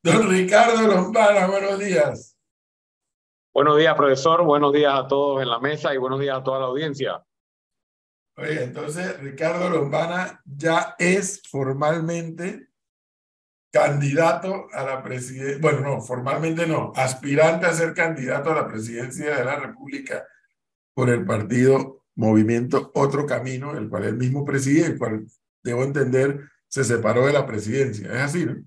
Don Ricardo Lombana, buenos días. Buenos días, profesor. Buenos días a todos en la mesa y buenos días a toda la audiencia. Oye, entonces Ricardo Lombana ya es formalmente candidato a la presidencia, bueno, no, formalmente no, aspirante a ser candidato a la presidencia de la República por el partido Movimiento Otro Camino, el cual él mismo preside, el cual, debo entender, se separó de la presidencia. ¿Es así, no?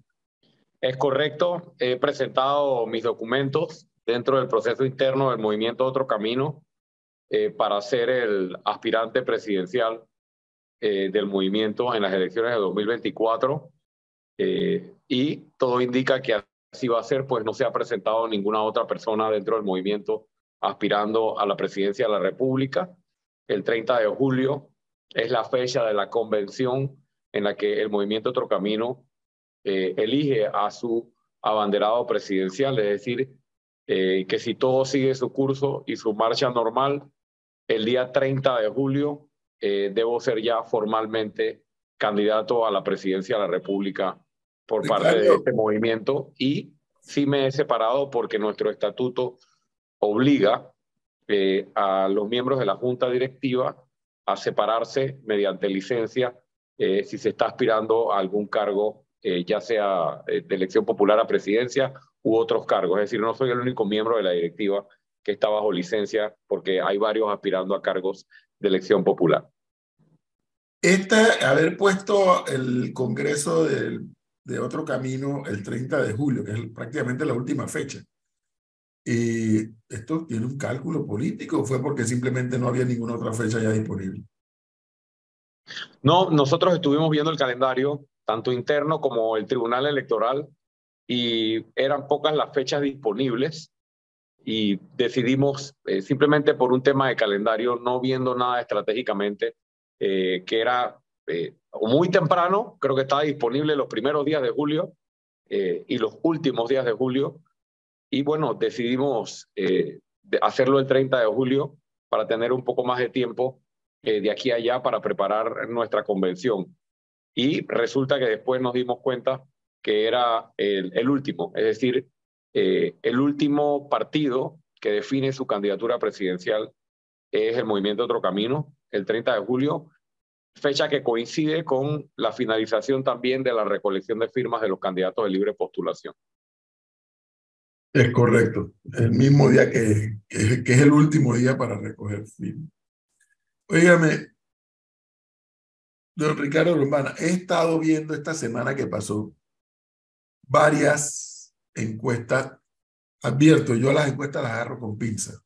Es correcto, he presentado mis documentos dentro del proceso interno del Movimiento Otro Camino para ser el aspirante presidencial del movimiento en las elecciones de 2024 y todo indica que así va a ser, pues no se ha presentado ninguna otra persona dentro del movimiento aspirando a la presidencia de la República. El 30 de julio es la fecha de la convención en la que el movimiento Otro Camino elige a su abanderado presidencial, es decir, que si todo sigue su curso y su marcha normal, el día 30 de julio debo ser ya formalmente candidato a la presidencia de la República por parte de Ricardo, este movimiento y sí me he separado porque nuestro estatuto obliga a los miembros de la Junta Directiva a separarse mediante licencia si se está aspirando a algún cargo, ya sea de elección popular a presidencia u otros cargos. Es decir, no soy el único miembro de la directiva que está bajo licencia porque hay varios aspirando a cargos de elección popular. haber puesto el Congreso de Otro Camino el 30 de julio, que es prácticamente la última fecha. ¿Y esto tiene un cálculo político o fue porque simplemente no había ninguna otra fecha ya disponible? No, nosotros estuvimos viendo el calendario, tanto interno como el Tribunal Electoral, y eran pocas las fechas disponibles y decidimos simplemente por un tema de calendario, no viendo nada estratégicamente, que era muy temprano, creo que estaba disponible los primeros días de julio y los últimos días de julio, y bueno, decidimos hacerlo el 30 de julio para tener un poco más de tiempo de aquí a allá para preparar nuestra convención. Y resulta que después nos dimos cuenta que era el último, es decir, el último partido que define su candidatura presidencial es el Movimiento Otro Camino, el 30 de julio, fecha que coincide con la finalización también de la recolección de firmas de los candidatos de libre postulación. Es correcto, el mismo día que es el último día para recoger firmas. Óigame, don Ricardo Lombana, he estado viendo esta semana que pasó varias encuestas. Advierto, yo las encuestas las agarro con pinza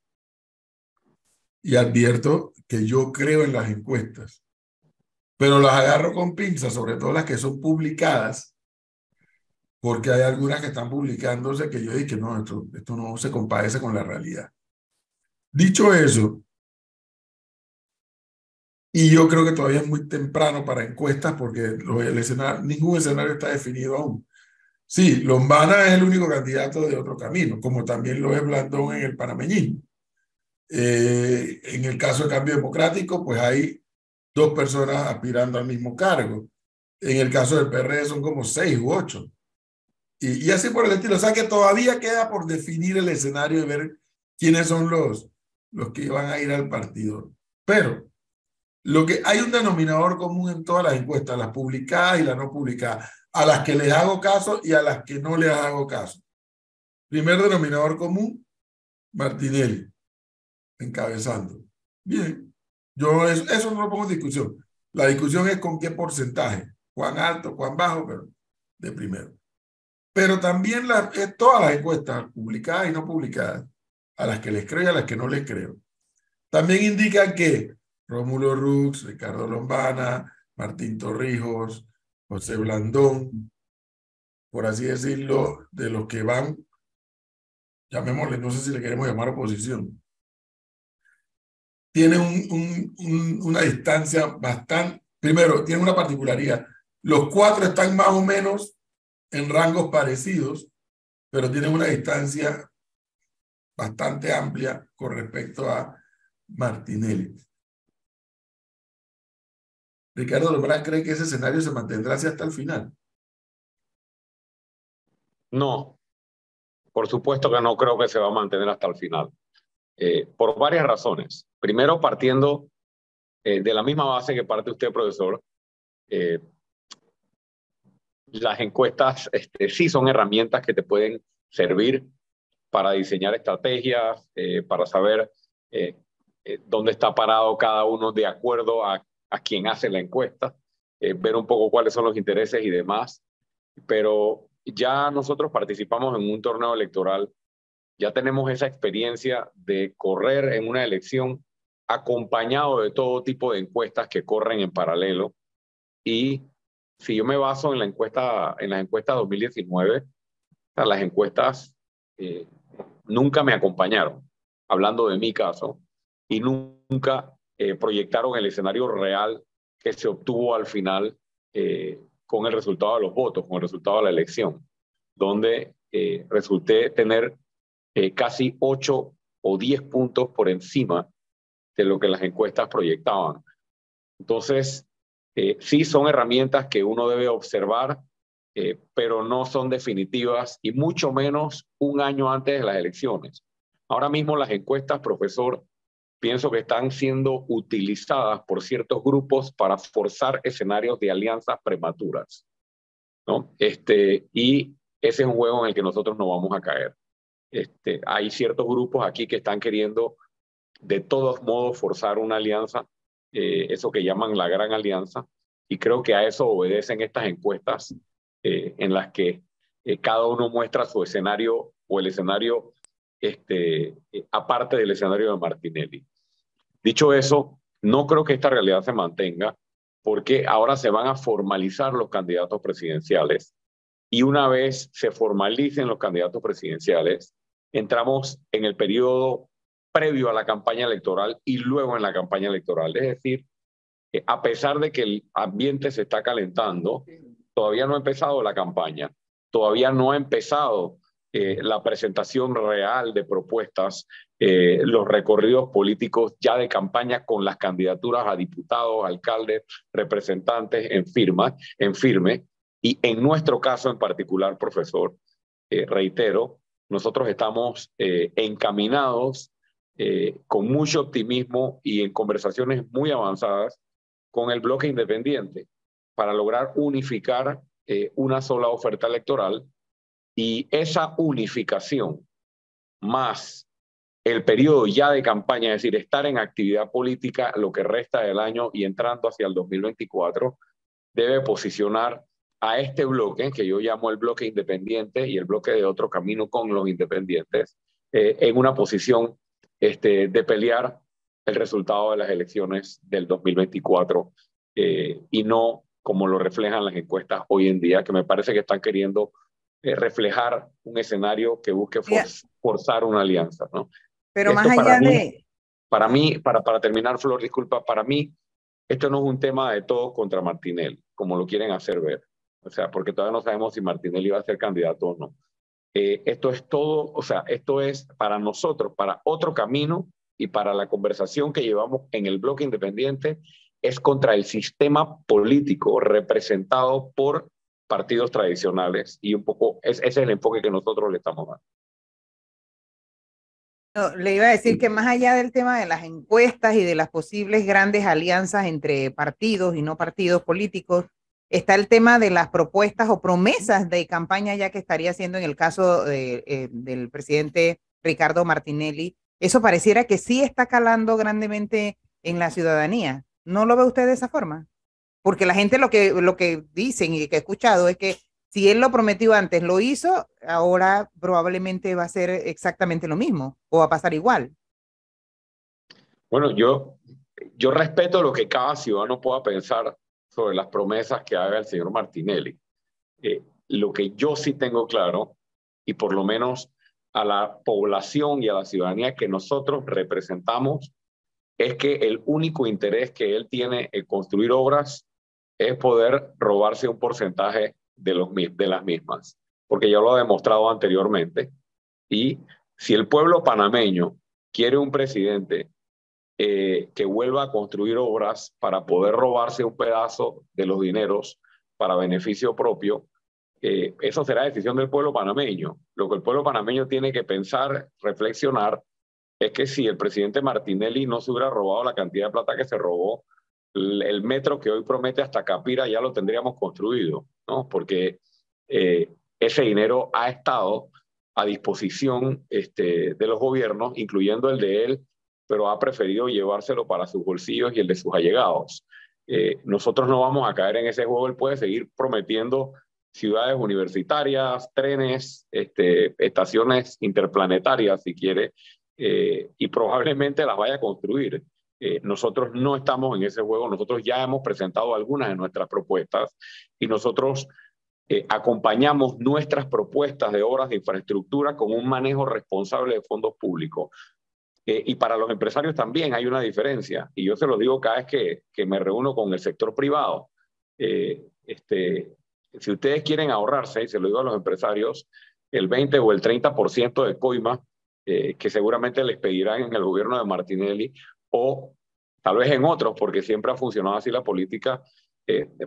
y advierto que yo creo en las encuestas, pero las agarro con pinza, sobre todo las que son publicadas, porque hay algunas que están publicándose que yo dije que no, esto no se compadece con la realidad. Dicho eso, y yo creo que todavía es muy temprano para encuestas porque ningún escenario está definido aún. Sí, Lombana es el único candidato de Otro Camino, como también lo es Blandón en el panameñismo. En el caso de Cambio Democrático, pues hay dos personas aspirando al mismo cargo. En el caso del PRD son como 6 u 8. Y así por el estilo. O sea que todavía queda por definir el escenario y ver quiénes son los que van a ir al partido. Pero hay un denominador común en todas las encuestas, las publicadas y las no publicadas, a las que les hago caso y a las que no les hago caso. Primer denominador común, Martinelli, encabezando. Bien, eso no lo pongo en discusión. La discusión es con qué porcentaje, cuán alto, cuán bajo, pero de primero. Pero también todas las encuestas, publicadas y no publicadas, a las que les creo y a las que no les creo, también indican que Rómulo Rux, Ricardo Lombana, Martín Torrijos, José Blandón, por así decirlo, de los que van, llamémosle, no sé si le queremos llamar oposición, tienen una distancia bastante, primero, tiene una particularidad, los cuatro están más o menos en rangos parecidos, pero tienen una distancia bastante amplia con respecto a Martinelli. Ricardo Lombana cree que ese escenario se mantendrá así hasta el final. No, por supuesto que no creo que se va a mantener hasta el final, por varias razones. Primero, partiendo de la misma base que parte usted, profesor, eh, las encuestas sí son herramientas que te pueden servir para diseñar estrategias, para saber eh, dónde está parado cada uno de acuerdo a quien hace la encuesta, ver un poco cuáles son los intereses y demás. Pero ya nosotros participamos en un torneo electoral, ya tenemos esa experiencia de correr en una elección acompañado de todo tipo de encuestas que corren en paralelo. Y si yo me baso en las encuestas 2019, o sea, las encuestas eh, nunca me acompañaron, hablando de mi caso, y nunca proyectaron el escenario real que se obtuvo al final con el resultado de los votos, con el resultado de la elección, donde resulté tener casi 8 o 10 puntos por encima de lo que las encuestas proyectaban. Entonces, sí son herramientas que uno debe observar, pero no son definitivas y mucho menos un año antes de las elecciones. Ahora mismo las encuestas, profesor, pienso que están siendo utilizadas por ciertos grupos para forzar escenarios de alianzas prematuras, ¿no? Y ese es un juego en el que nosotros no vamos a caer. Hay ciertos grupos aquí que están queriendo de todos modos forzar una alianza, eso que llaman la gran alianza, y creo que a eso obedecen estas encuestas en las que cada uno muestra su escenario o el escenario aparte del escenario de Martinelli. Dicho eso, no creo que esta realidad se mantenga porque ahora se van a formalizar los candidatos presidenciales y una vez se formalicen los candidatos presidenciales, entramos en el periodo previo a la campaña electoral y luego en la campaña electoral. Es decir, a pesar de que el ambiente se está calentando, todavía no ha empezado la campaña, todavía no ha empezado la presentación real de propuestas, los recorridos políticos ya de campaña con las candidaturas a diputados, alcaldes, representantes en firme. Y en nuestro caso en particular, profesor, reitero, nosotros estamos encaminados con mucho optimismo y en conversaciones muy avanzadas con el bloque independiente para lograr unificar una sola oferta electoral y esa unificación más el periodo ya de campaña, es decir, estar en actividad política lo que resta del año y entrando hacia el 2024, debe posicionar a este bloque, que yo llamo el bloque independiente y el bloque de Otro Camino con los independientes, en una posición de pelear el resultado de las elecciones del 2024 y no como lo reflejan las encuestas hoy en día, que me parece que están queriendo reflejar un escenario que busque forzar una alianza, ¿no? Pero Esto más allá de... para terminar, Flor, disculpa, para mí esto no es un tema de todos contra Martinelli, como lo quieren hacer ver. O sea, porque todavía no sabemos si Martinelli va a ser candidato o no. Esto es todo, o sea, esto es para nosotros, para Otro Camino y para la conversación que llevamos en el bloque independiente, es contra el sistema político representado por partidos tradicionales y un poco ese es el enfoque que nosotros le estamos dando. No, le iba a decir que más allá del tema de las encuestas y de las posibles grandes alianzas entre partidos y no partidos políticos, está el tema de las propuestas o promesas de campaña ya que estaría haciendo en el caso del presidente Ricardo Martinelli. Eso pareciera que sí está calando grandemente en la ciudadanía. ¿No lo ve usted de esa forma? Porque la gente lo que dicen y que he escuchado es que si él lo prometió antes, lo hizo, ahora probablemente va a ser exactamente lo mismo o va a pasar igual. Bueno, yo respeto lo que cada ciudadano pueda pensar sobre las promesas que haga el señor Martinelli. Lo que yo sí tengo claro, y por lo menos a la población y a la ciudadanía que nosotros representamos, es que el único interés que él tiene en construir obras es poder robarse un porcentaje de las mismas, porque ya lo ha demostrado anteriormente. Y si el pueblo panameño quiere un presidente que vuelva a construir obras para poder robarse un pedazo de los dineros para beneficio propio, eso será decisión del pueblo panameño. Lo que el pueblo panameño tiene que pensar, reflexionar, es que si el presidente Martinelli no se hubiera robado la cantidad de plata que se robó, el metro que hoy promete hasta Capira ya lo tendríamos construido, ¿no? Porque ese dinero ha estado a disposición de los gobiernos, incluyendo el de él, pero ha preferido llevárselo para sus bolsillos y el de sus allegados. Nosotros no vamos a caer en ese juego. Él puede seguir prometiendo ciudades universitarias, trenes, estaciones interplanetarias, si quiere, y probablemente las vaya a construir. Nosotros no estamos en ese juego. Nosotros ya hemos presentado algunas de nuestras propuestas y nosotros acompañamos nuestras propuestas de obras de infraestructura con un manejo responsable de fondos públicos. Y para los empresarios también hay una diferencia, y yo se lo digo cada vez que me reúno con el sector privado. Si ustedes quieren ahorrarse, y se lo digo a los empresarios, el 20 o el 30% de coima, que seguramente les pedirán en el gobierno de Martinelli, o tal vez en otros, porque siempre ha funcionado así la política,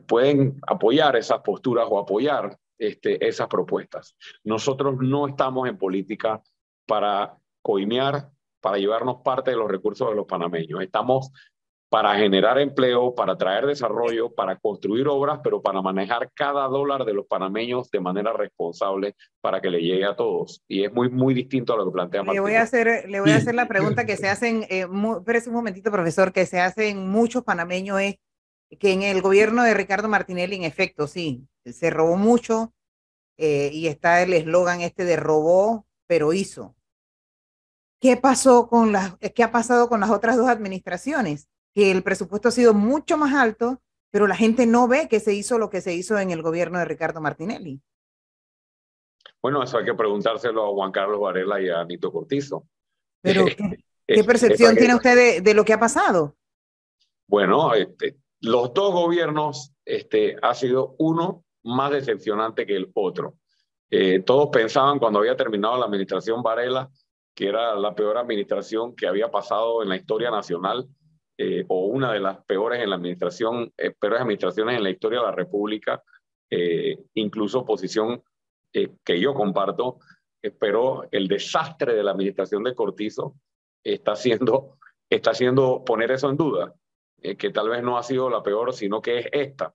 pueden apoyar esas posturas o apoyar esas propuestas. Nosotros no estamos en política para coimear, para llevarnos parte de los recursos de los panameños. Estamos para generar empleo, para traer desarrollo, para construir obras, pero para manejar cada dólar de los panameños de manera responsable para que le llegue a todos. Y es muy, muy distinto a lo que plantea Martín. Le voy a hacer la pregunta que se hacen, espérese un momentito, profesor, que se hacen muchos panameños, es que en el gobierno de Ricardo Martinelli, en efecto, sí, se robó mucho, y está el eslogan de robó, pero hizo. ¿Qué ha pasado con las otras dos administraciones? Que el presupuesto ha sido mucho más alto, pero la gente no ve que se hizo lo que se hizo en el gobierno de Ricardo Martinelli. Bueno, eso hay que preguntárselo a Juan Carlos Varela y a Nito Cortizo. Pero, ¿qué percepción tiene usted de lo que ha pasado? Bueno, los dos gobiernos ha sido uno más decepcionante que el otro. Todos pensaban cuando había terminado la administración Varela que era la peor administración que había pasado en la historia nacional, o una de las peores en la administración, peores administraciones en la historia de la República, incluso posición que yo comparto, pero el desastre de la administración de Cortizo está haciendo poner eso en duda, que tal vez no ha sido la peor, sino que es esta,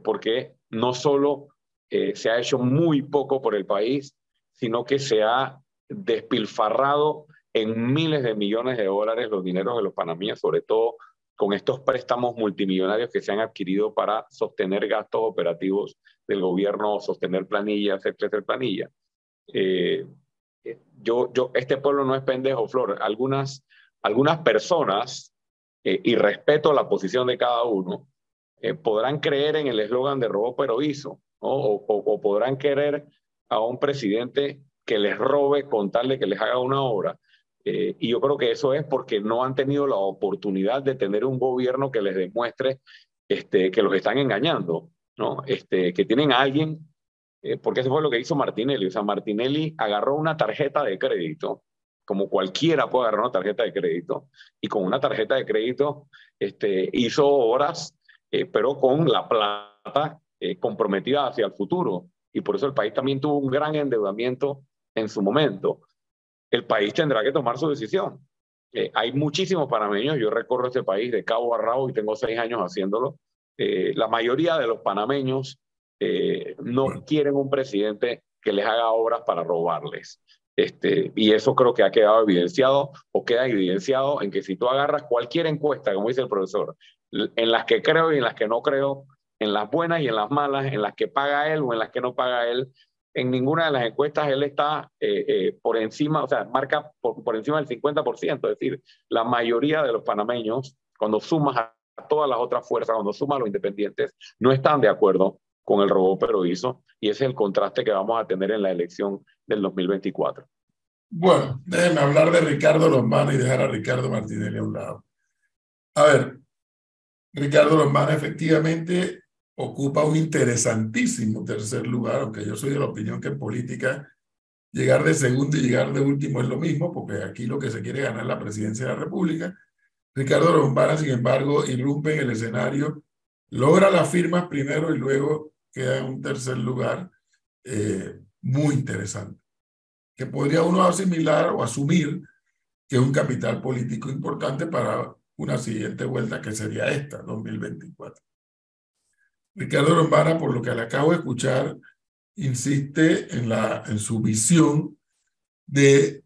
porque no solo se ha hecho muy poco por el país, sino que se ha despilfarrado en miles de millones de dólares los dineros de los panameños, sobre todo con estos préstamos multimillonarios que se han adquirido para sostener gastos operativos del gobierno, sostener planillas, etcétera, planillas. Este pueblo no es pendejo, Flor. Algunas personas, y respeto la posición de cada uno, podrán creer en el eslogan de robó pero hizo, ¿no? O podrán querer a un presidente que les robe con tal de que les haga una obra. Y yo creo que eso es porque no han tenido la oportunidad de tener un gobierno que les demuestre que los están engañando, ¿no? Que tienen a alguien, porque eso fue lo que hizo Martinelli. O sea, Martinelli agarró una tarjeta de crédito, como cualquiera puede agarrar una tarjeta de crédito, y con una tarjeta de crédito hizo obras, pero con la plata comprometida hacia el futuro. Y por eso el país también tuvo un gran endeudamiento en su momento. El país tendrá que tomar su decisión. Hay muchísimos panameños, yo recorro este país de cabo a rabo y tengo 6 años haciéndolo. La mayoría de los panameños no quieren un presidente que les haga obras para robarles. Y eso creo que ha quedado evidenciado, o queda evidenciado en que si tú agarras cualquier encuesta, como dice el profesor, en las que creo y en las que no creo, en las buenas y en las malas, en las que paga él o en las que no paga él, en ninguna de las encuestas él está por encima, o sea, marca por encima del 50%. Es decir, la mayoría de los panameños, cuando sumas a todas las otras fuerzas, cuando sumas a los independientes, no están de acuerdo con el robó pero hizo, y ese es el contraste que vamos a tener en la elección del 2024. Bueno, déjenme hablar de Ricardo Lombana y dejar a Ricardo Martinelli a un lado. A ver, Ricardo Lombana efectivamente ocupa un interesantísimo tercer lugar, aunque yo soy de la opinión que en política llegar de segundo y llegar de último es lo mismo, porque aquí lo que se quiere ganar es la presidencia de la República. Ricardo Lombana, sin embargo, irrumpe en el escenario, logra las firmas primero y luego queda en un tercer lugar. muy interesante, que podría uno asimilar o asumir que es un capital político importante para una siguiente vuelta que sería esta, 2024. Ricardo Lombana, por lo que le acabo de escuchar, insiste en su visión de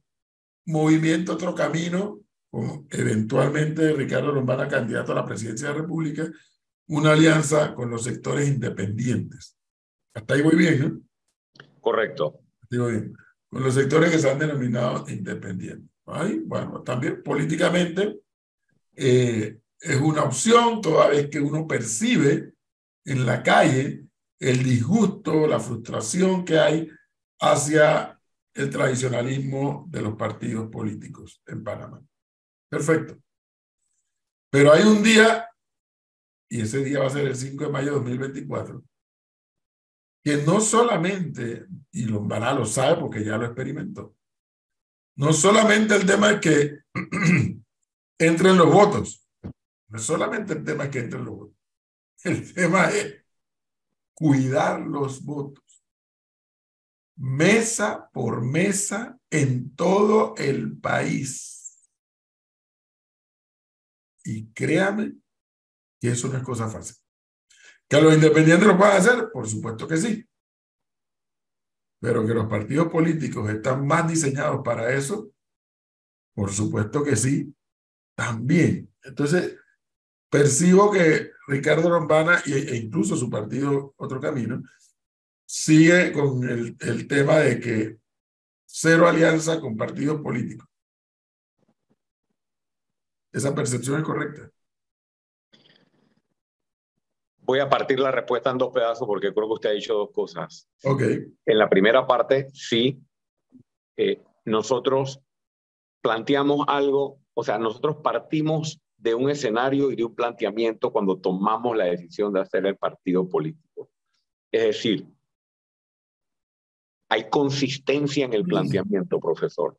movimiento Otro Camino, con eventualmente Ricardo Lombana candidato a la presidencia de la República, una alianza con los sectores independientes. Hasta ahí voy bien, ¿no? Correcto. Hasta ahí voy bien. Con los sectores que se han denominado independientes. Ay, bueno, también políticamente es una opción, toda vez que uno percibe en la calle el disgusto, la frustración que hay hacia el tradicionalismo de los partidos políticos en Panamá. Perfecto. Pero hay un día, y ese día va a ser el 5 de mayo de 2024, que no solamente, y Lombana lo sabe porque ya lo experimentó, no solamente el tema es que entren los votos, no solamente el tema es que entren los votos, el tema es cuidar los votos, mesa por mesa en todo el país. Y créame que eso no es cosa fácil. ¿Que los independientes lo pueden hacer? Por supuesto que sí. Pero que los partidos políticos están más diseñados para eso, por supuesto que sí, también. Entonces, percibo que Ricardo Lombana e incluso su partido Otro Camino sigue con el tema de que cero alianza con partidos políticos. ¿Esa percepción es correcta? Voy a partir la respuesta en dos pedazos porque creo que usted ha dicho dos cosas. Ok. En la primera parte, sí, nosotros planteamos algo, o sea, nosotros partimos de un escenario y de un planteamiento cuando tomamos la decisión de hacer el partido político. Es decir, hay consistencia en el planteamiento, profesor.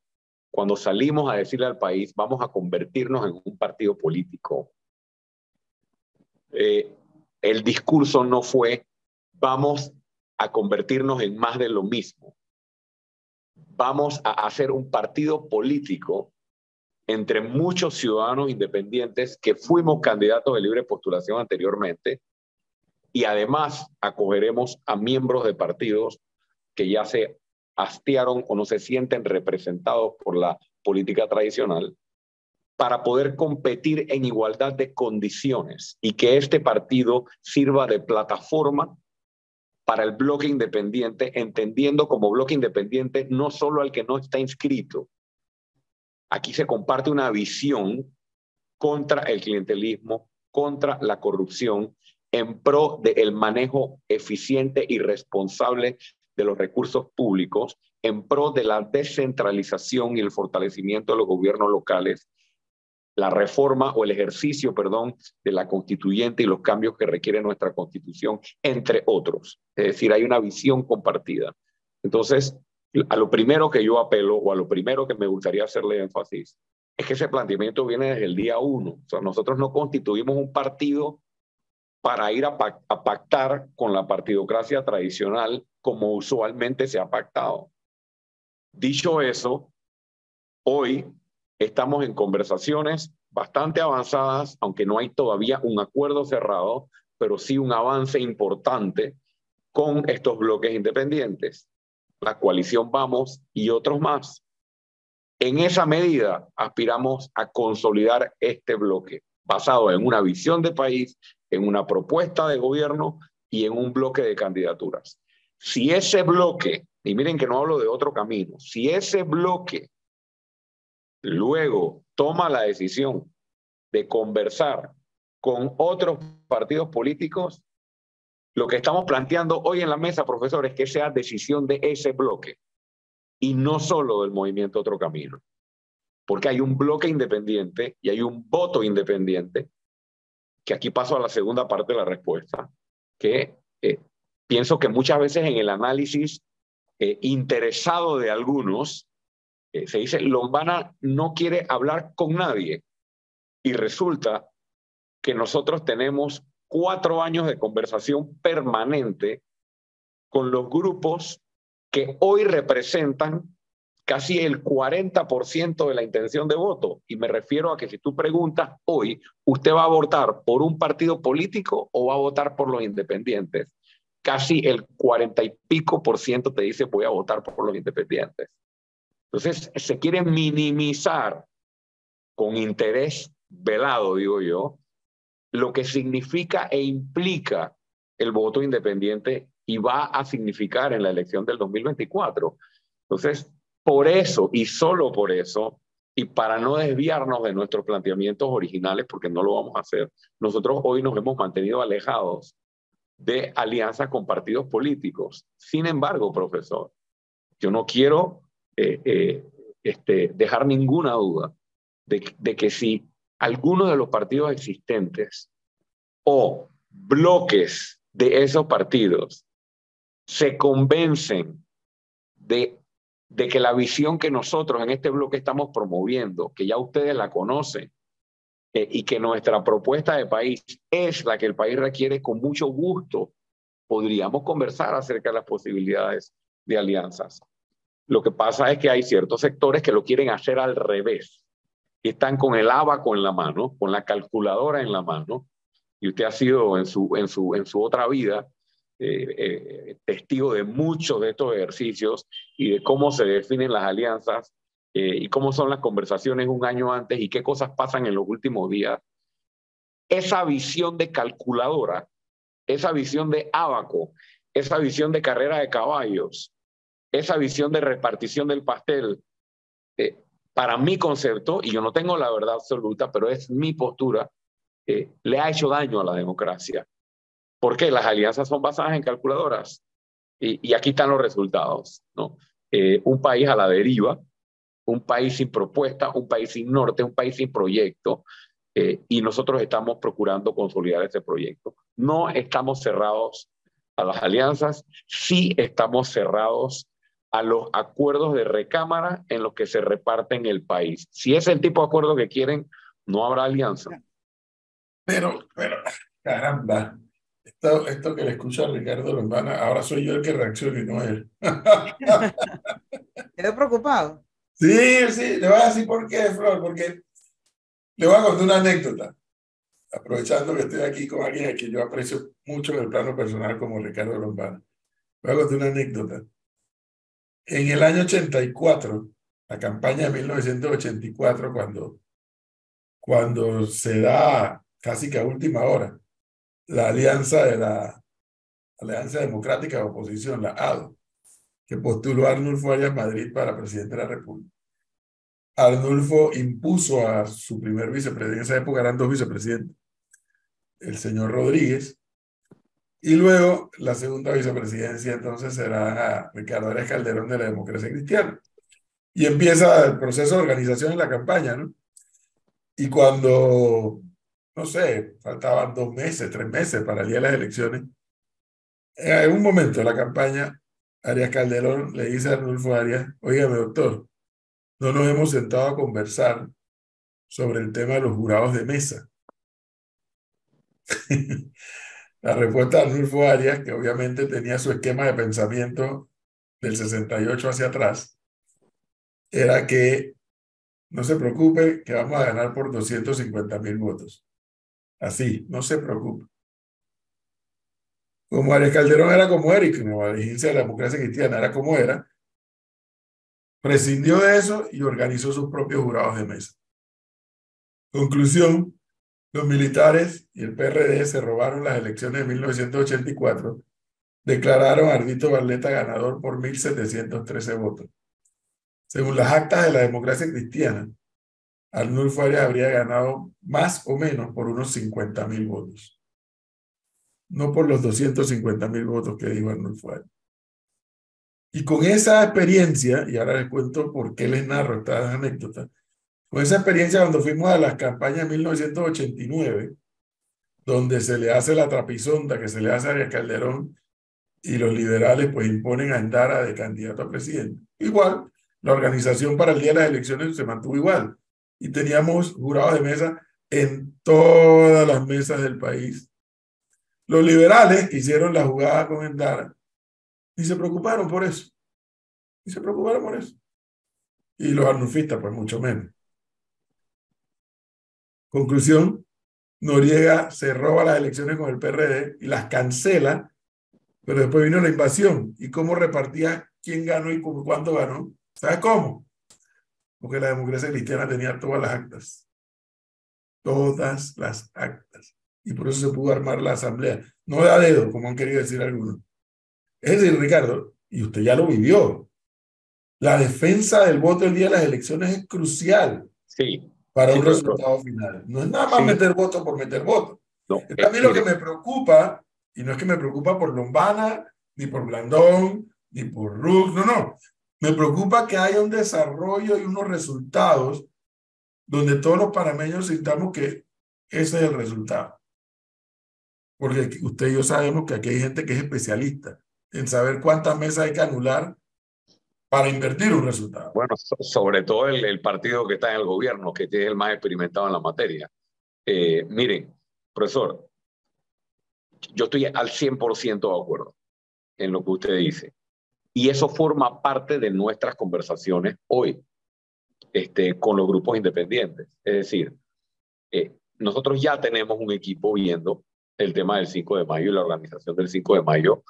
Cuando salimos a decirle al país, vamos a convertirnos en un partido político, el discurso no fue, vamos a convertirnos en más de lo mismo. Vamos a hacer un partido político entre muchos ciudadanos independientes que fuimos candidatos de libre postulación anteriormente y además acogeremos a miembros de partidos que ya se hastiaron o no se sienten representados por la política tradicional para poder competir en igualdad de condiciones y que este partido sirva de plataforma para el bloque independiente, entendiendo como bloque independiente no solo al que no está inscrito. Aquí se comparte una visión contra el clientelismo, contra la corrupción, en pro del manejo eficiente y responsable de los recursos públicos, en pro de la descentralización y el fortalecimiento de los gobiernos locales, la reforma o el ejercicio, perdón, de la constituyente y los cambios que requiere nuestra constitución, entre otros. Es decir, hay una visión compartida. Entonces, a lo primero que yo apelo o a lo primero que me gustaría hacerle énfasis es que ese planteamiento viene desde el día 1. O sea, nosotros no constituimos un partido para ir a pactar con la partidocracia tradicional como usualmente se ha pactado. Dicho eso, hoy estamos en conversaciones bastante avanzadas, aunque no hay todavía un acuerdo cerrado, pero sí un avance importante con estos bloques independientes, la coalición Vamos y otros más. En esa medida aspiramos a consolidar este bloque, basado en una visión de país, en una propuesta de gobierno y en un bloque de candidaturas. Si ese bloque, y miren que no hablo de Otro Camino, si ese bloque luego toma la decisión de conversar con otros partidos políticos, lo que estamos planteando hoy en la mesa, profesor, es que sea decisión de ese bloque y no solo del movimiento Otro Camino. Porque hay un bloque independiente y hay un voto independiente, que aquí paso a la segunda parte de la respuesta, que pienso que muchas veces en el análisis interesado de algunos, se dice, Lombana no quiere hablar con nadie. Y resulta que nosotros tenemos 4 años de conversación permanente con los grupos que hoy representan casi el 40% de la intención de voto. Y me refiero a que si tú preguntas hoy, ¿usted va a votar por un partido político o va a votar por los independientes? Casi el 40% te dice voy a votar por los independientes. Entonces se quiere minimizar con interés velado, digo yo, lo que significa e implica el voto independiente y va a significar en la elección del 2024. Entonces, por eso y solo por eso, y para no desviarnos de nuestros planteamientos originales, porque no lo vamos a hacer, nosotros hoy nos hemos mantenido alejados de alianzas con partidos políticos. Sin embargo, profesor, yo no quiero dejar ninguna duda de que si alguno de los partidos existentes o bloques de esos partidos se convencen de que la visión que nosotros en este bloque estamos promoviendo, que ya ustedes la conocen, y que nuestra propuesta de país es la que el país requiere, con mucho gusto podríamos conversar acerca de las posibilidades de alianzas. Lo que pasa es que hay ciertos sectores que lo quieren hacer al revés. Están con el abaco en la mano, con la calculadora en la mano, y usted ha sido en su otra vida testigo de muchos de estos ejercicios y de cómo se definen las alianzas y cómo son las conversaciones un año antes y qué cosas pasan en los últimos días. Esa visión de calculadora, esa visión de ábaco, esa visión de carrera de caballos, esa visión de repartición del pastel, para mi concepto, y yo no tengo la verdad absoluta, pero es mi postura, le ha hecho daño a la democracia. ¿Por qué? Las alianzas son basadas en calculadoras. Y aquí están los resultados, ¿no? Un país a la deriva, un país sin propuesta, un país sin norte, un país sin proyecto, y nosotros estamos procurando consolidar ese proyecto. No estamos cerrados a las alianzas, sí estamos cerrados a los acuerdos de recámara en los que se reparten el país. Si es el tipo de acuerdo que quieren, no habrá alianza. Pero, caramba, esto que le escucho a Ricardo Lombana, ahora soy yo el que reacciona y no él. Quedó preocupado. Sí, sí, le voy a decir por qué, Flor, porque le voy a contar una anécdota, aprovechando que estoy aquí con alguien a quien yo aprecio mucho en el plano personal como Ricardo Lombana. Le voy a contar una anécdota. En el año 84, la campaña de 1984, cuando se da casi que a última hora la alianza de la Alianza Democrática de Oposición, la ADO, que postuló a Arnulfo Arias Madrid para presidente de la República. Arnulfo impuso a su primer vicepresidente, en esa época eran dos vicepresidentes, el señor Rodríguez, y luego la segunda vicepresidencia entonces será Ricardo Arias Calderón de la Democracia Cristiana. Y empieza el proceso de organización en la campaña, ¿no? Y cuando, no sé, faltaban 2 meses, 3 meses para el día de las elecciones, en algún momento de la campaña, Arias Calderón le dice a Arnulfo Arias: óigame, doctor, no nos hemos sentado a conversar sobre el tema de los jurados de mesa. La respuesta de Arnulfo Arias, que obviamente tenía su esquema de pensamiento del 68 hacia atrás, era que no se preocupe, que vamos a ganar por 250,000 votos. Así, no se preocupe. Como Arias Calderón era como era, y como la dirigencia de la Democracia Cristiana era como era, prescindió de eso y organizó sus propios jurados de mesa. Conclusión: los militares y el PRD se robaron las elecciones de 1984, declararon a Ardito Barleta ganador por 1.713 votos. Según las actas de la Democracia Cristiana, Arnulfo Arias habría ganado más o menos por unos 50,000 votos. No por los 250,000 votos que dijo Arnulfo Arias. Y con esa experiencia, y ahora les cuento por qué les narro estas anécdotas, con esa experiencia cuando fuimos a las campañas de 1989, donde se le hace la trapisonda que se le hace a Arias Calderón y los liberales pues imponen a Endara de candidato a presidente. Igual, la organización para el día de las elecciones se mantuvo igual. Y teníamos jurados de mesa en todas las mesas del país. Los liberales hicieron la jugada con Endara y se preocuparon por eso. Y se preocuparon por eso. Y los arnulfistas, pues mucho menos. Conclusión, Noriega se roba las elecciones con el PRD y las cancela, pero después vino la invasión. ¿Y cómo repartía quién ganó y cuánto ganó? ¿Sabes cómo? Porque la democracia cristiana tenía todas las actas. Todas las actas. Y por eso se pudo armar la asamblea. No de a dedo, como han querido decir algunos. Es decir, Ricardo, y usted ya lo vivió, la defensa del voto el día de las elecciones es crucial. Sí. Para Sí, un profesor. resultado final. No es nada más Sí. meter votos por meter votos. No, A mí lo que mire, me preocupa, y no es que me preocupa por Lombana, ni por Blandón, ni por Rux, no. Me preocupa que haya un desarrollo y unos resultados donde todos los panameños sintamos que ese es el resultado. Porque usted y yo sabemos que aquí hay gente que es especialista en saber cuántas mesas hay que anular para invertir un resultado. bueno, sobre todo el partido que está en el gobierno, que es el más experimentado en la materia. Miren, profesor, yo estoy al 100% de acuerdo en lo que usted dice. Y eso forma parte de nuestras conversaciones hoy con los grupos independientes. Es decir, nosotros ya tenemos un equipo viendo el tema del 5 de mayo y la organización del 5 de mayo.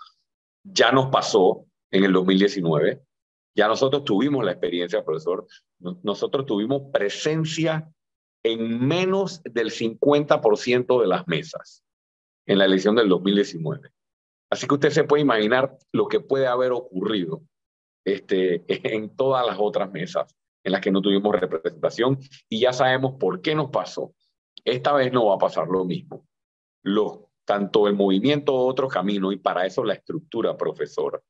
Ya nos pasó en el 2019. Ya nosotros tuvimos la experiencia, profesor. Nosotros tuvimos presencia en menos del 50% de las mesas en la elección del 2019. Así que usted se puede imaginar lo que puede haber ocurrido en todas las otras mesas en las que no tuvimos representación, y ya sabemos por qué nos pasó. Esta vez no va a pasar lo mismo. Tanto el movimiento Otro Camino, y para eso la estructura, profesor,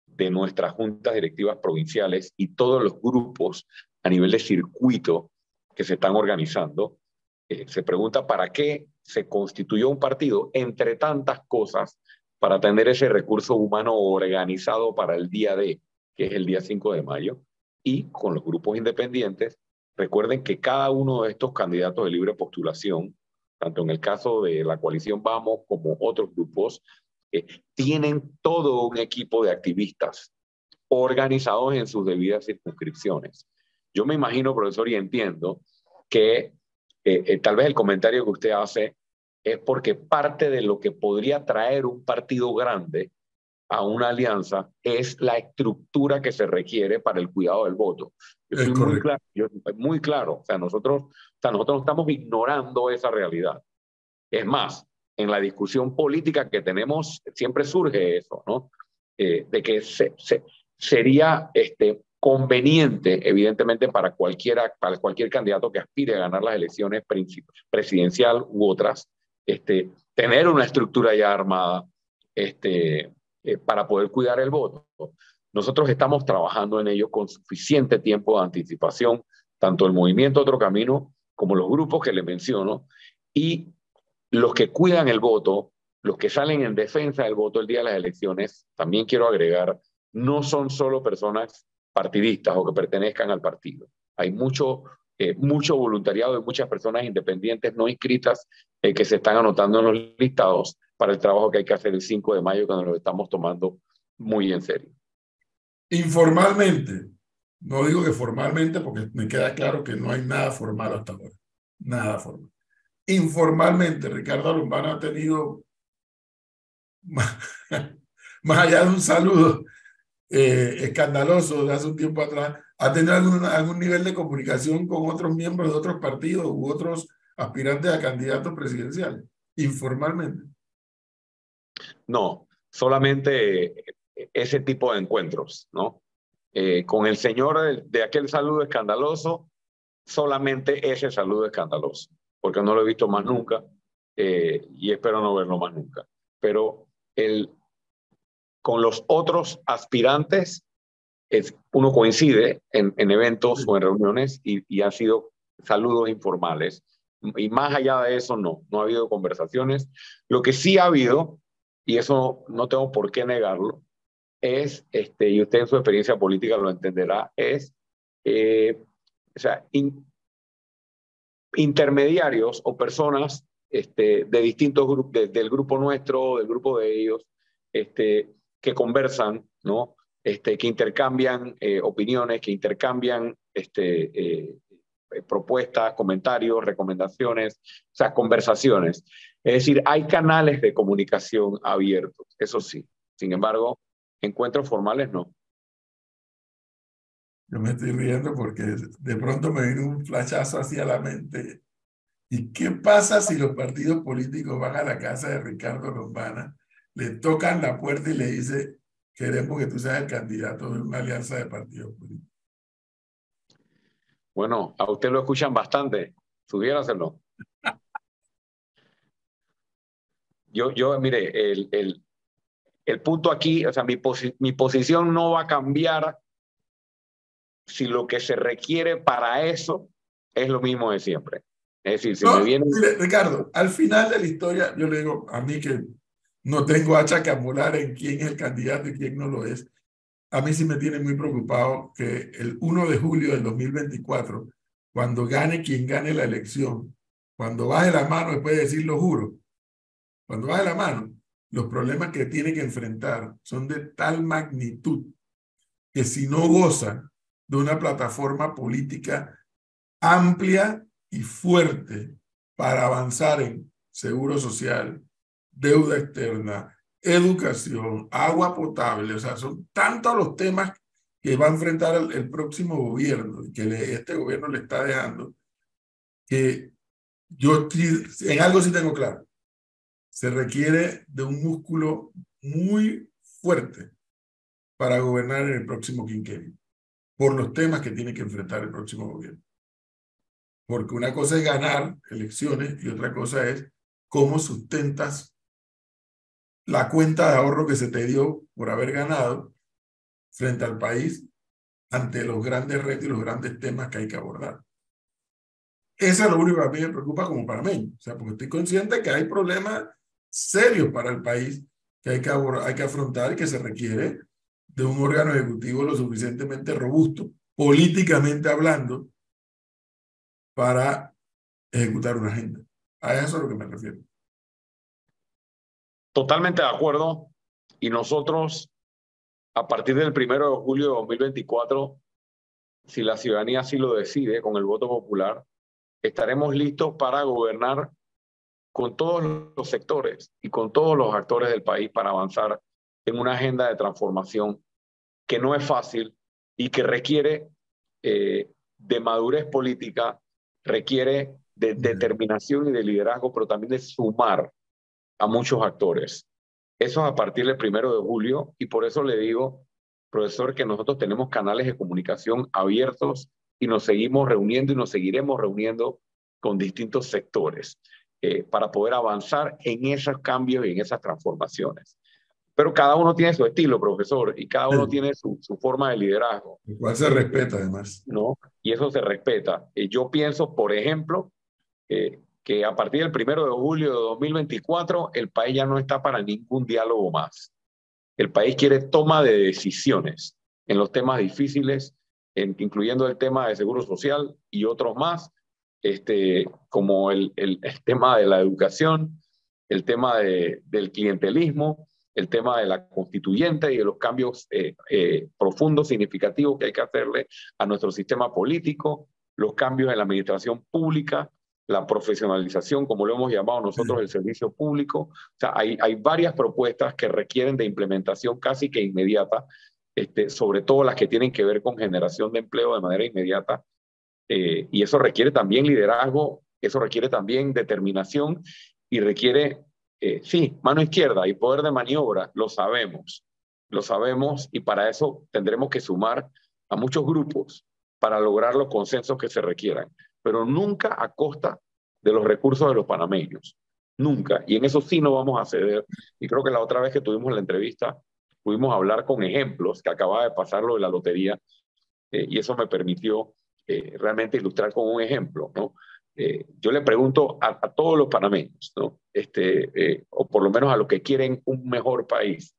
de nuestras juntas directivas provinciales y todos los grupos a nivel de circuito que se están organizando, se pregunta para qué se constituyó un partido, entre tantas cosas, para tener ese recurso humano organizado para el día D, que es el día 5 de mayo, y con los grupos independientes. Recuerden que cada uno de estos candidatos de libre postulación, tanto en el caso de la coalición Vamos como otros grupos, tienen todo un equipo de activistas organizados en sus debidas circunscripciones. Yo me imagino, profesor, y entiendo que tal vez el comentario que usted hace es porque parte de lo que podría traer un partido grande a una alianza es la estructura que se requiere para el cuidado del voto. Yo Es estoy correcto. muy claro. O sea, nosotros no estamos ignorando esa realidad. Es más, en la discusión política que tenemos siempre surge eso, ¿no? De que sería conveniente, evidentemente, para cualquier candidato que aspire a ganar las elecciones presidencial u otras, tener una estructura ya armada para poder cuidar el voto. Nosotros estamos trabajando en ello con suficiente tiempo de anticipación, tanto el movimiento Otro Camino como los grupos que le menciono, y los que cuidan el voto, los que salen en defensa del voto el día de las elecciones, también quiero agregar, no son solo personas partidistas o que pertenezcan al partido. Hay mucho voluntariado de muchas personas independientes no inscritas que se están anotando en los listados para el trabajo que hay que hacer el 5 de mayo, cuando lo estamos tomando muy en serio. Informalmente, no digo que formalmente, porque me queda claro que no hay nada formal hasta ahora. Nada formal. Informalmente, Ricardo Lombana ha tenido, más allá de un saludo escandaloso de hace un tiempo atrás, ha tenido algún nivel de comunicación con otros miembros de otros partidos u otros aspirantes a candidatos presidenciales, informalmente. No, solamente ese tipo de encuentros, ¿no? Con el señor de aquel saludo escandaloso, solamente ese saludo escandaloso, porque no lo he visto más nunca y espero no verlo más nunca. Pero con los otros aspirantes, uno coincide en eventos o en reuniones y han sido saludos informales. Y más allá de eso, no ha habido conversaciones. Lo que sí ha habido, y eso no tengo por qué negarlo, es, y usted en su experiencia política lo entenderá, es o sea, intermediarios o personas de distintos grupos, del grupo nuestro, del grupo de ellos, que conversan, ¿no? que intercambian opiniones, que intercambian propuestas, comentarios, recomendaciones, o sea, conversaciones. Es decir, hay canales de comunicación abiertos, eso sí. Sin embargo, encuentros formales no. Yo me estoy riendo porque de pronto me vino un flashazo hacia la mente. ¿Y qué pasa si los partidos políticos van a la casa de Ricardo Lombana, le tocan la puerta y le dicen, queremos que tú seas el candidato de una alianza de partidos políticos? Bueno, a usted lo escuchan bastante, sugiéraselo. Mire, el punto aquí, o sea, mi posición no va a cambiar si lo que se requiere para eso es lo mismo de siempre. Es decir, si No, me viene... mire, Ricardo, al final de la historia, yo le digo a mí que no tengo hacha que amolar en quién es el candidato y quién no lo es. A mí sí me tiene muy preocupado que el 1 de julio del 2024, cuando gane quien gane la elección, cuando baje la mano, después de decir lo juro, cuando baje la mano, los problemas que tiene que enfrentar son de tal magnitud que si no goza de una plataforma política amplia y fuerte para avanzar en seguro social, deuda externa, educación, agua potable, o sea, son tantos los temas que va a enfrentar el próximo gobierno y que este gobierno le está dejando, que yo en algo sí tengo claro, se requiere de un músculo muy fuerte para gobernar en el próximo quinquenio, por los temas que tiene que enfrentar el próximo gobierno. Porque una cosa es ganar elecciones y otra cosa es cómo sustentas la cuenta de ahorro que se te dio por haber ganado frente al país ante los grandes retos y los grandes temas que hay que abordar. Eso es lo único que a mí me preocupa como panameño. O sea, porque estoy consciente que hay problemas serios para el país que hay que afrontar y que se requiere de un órgano ejecutivo lo suficientemente robusto, políticamente hablando, para ejecutar una agenda. A eso es a lo que me refiero. Totalmente de acuerdo. Y nosotros, a partir del 1 de julio de 2024, si la ciudadanía así lo decide con el voto popular, estaremos listos para gobernar con todos los sectores y con todos los actores del país para avanzar en una agenda de transformación que no es fácil y que requiere de madurez política, requiere de determinación y de liderazgo, pero también de sumar a muchos actores. Eso es a partir del 1 de julio y por eso le digo, profesor, que nosotros tenemos canales de comunicación abiertos y nos seguimos reuniendo y nos seguiremos reuniendo con distintos sectores para poder avanzar en esos cambios y en esas transformaciones. Pero cada uno tiene su estilo, profesor, y cada uno tiene su forma de liderazgo. El cual se respeta, además. ¿No? Y eso se respeta. Yo pienso, por ejemplo, que a partir del 1 de julio de 2024 el país ya no está para ningún diálogo más. El país quiere toma de decisiones en los temas difíciles, incluyendo el tema de seguro social y otros más, como el tema de la educación, el tema del clientelismo, el tema de la constituyente y de los cambios profundos, significativos que hay que hacerle a nuestro sistema político, los cambios en la administración pública, la profesionalización, como lo hemos llamado nosotros, el servicio público. O sea, hay varias propuestas que requieren de implementación casi que inmediata, sobre todo las que tienen que ver con generación de empleo de manera inmediata. Y eso requiere también liderazgo, eso requiere también determinación y requiere, sí, mano izquierda y poder de maniobra, lo sabemos y para eso tendremos que sumar a muchos grupos para lograr los consensos que se requieran, pero nunca a costa de los recursos de los panameños, nunca, y en eso sí no vamos a ceder. Y creo que la otra vez que tuvimos la entrevista pudimos hablar con ejemplos, que acababa de pasar lo de la lotería, y eso me permitió realmente ilustrar con un ejemplo, ¿no? Yo le pregunto a todos los panameños, ¿no? O por lo menos a los que quieren un mejor país,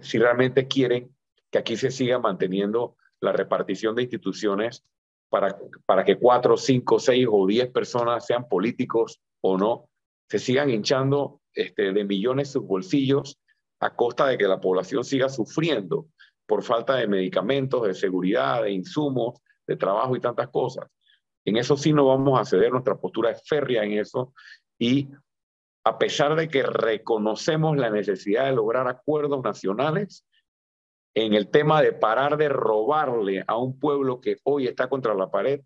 si realmente quieren que aquí se siga manteniendo la repartición de instituciones para que 4, 5, 6 o 10 personas, sean políticos o no, se sigan hinchando de millones sus bolsillos a costa de que la población siga sufriendo por falta de medicamentos, de seguridad, de insumos, de trabajo y tantas cosas. En eso sí no vamos a ceder, nuestra postura es férrea en eso, y a pesar de que reconocemos la necesidad de lograr acuerdos nacionales, en el tema de parar de robarle a un pueblo que hoy está contra la pared,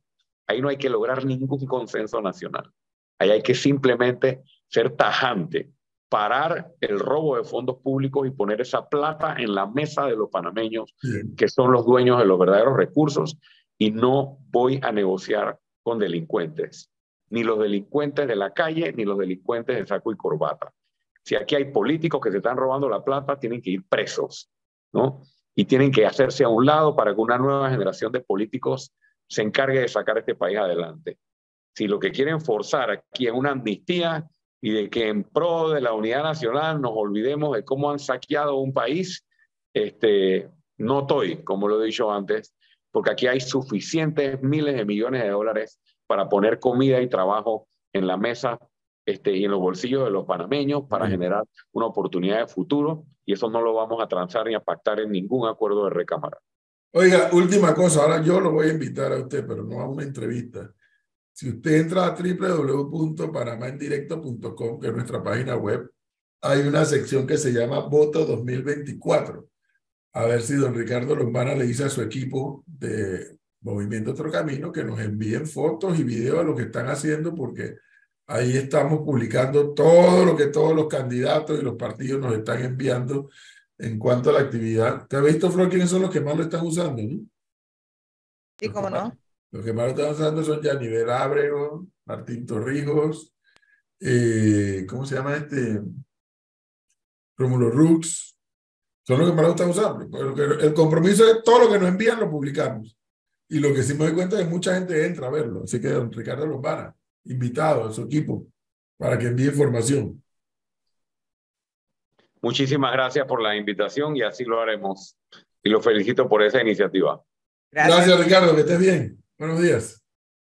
ahí no hay que lograr ningún consenso nacional. Ahí hay que simplemente ser tajante, parar el robo de fondos públicos y poner esa plata en la mesa de los panameños, que son los dueños de los verdaderos recursos, y no voy a negociar con delincuentes, ni los delincuentes de la calle, ni los delincuentes de saco y corbata. Si aquí hay políticos que se están robando la plata, tienen que ir presos, ¿no? Y tienen que hacerse a un lado para que una nueva generación de políticos se encargue de sacar este país adelante. Si lo que quieren forzar aquí es una amnistía y de que en pro de la unidad nacional nos olvidemos de cómo han saqueado un país, no estoy, como lo he dicho antes, porque aquí hay suficientes miles de millones de dólares para poner comida y trabajo en la mesa y en los bolsillos de los panameños para generar una oportunidad de futuro, y eso no lo vamos a transar ni a pactar en ningún acuerdo de recámara. Oiga, última cosa, ahora yo lo voy a invitar a usted, pero no a una entrevista. Si usted entra a www.panamaendirecto.com, que es nuestra página web, hay una sección que se llama Voto 2024. A ver si don Ricardo Lombana le dice a su equipo de Movimiento Otro Camino que nos envíen fotos y videos de lo que están haciendo, porque ahí estamos publicando todo lo que todos los candidatos y los partidos nos están enviando en cuanto a la actividad. ¿Te has visto, Flor, quiénes son los que más lo están usando, no? Sí, cómo no. Los que más lo están usando son Yanivel Ábrego, Martín Torrijos, ¿cómo se llama este? Rómulo Rux. Son los que más lo están usando. El compromiso es todo lo que nos envían lo publicamos. Y lo que sí me doy cuenta es que mucha gente entra a verlo. Así que don Ricardo Lombana, invitado a su equipo para que envíe información. Muchísimas gracias por la invitación y así lo haremos. Y lo felicito por esa iniciativa. Gracias, Ricardo, que estés bien. Buenos días.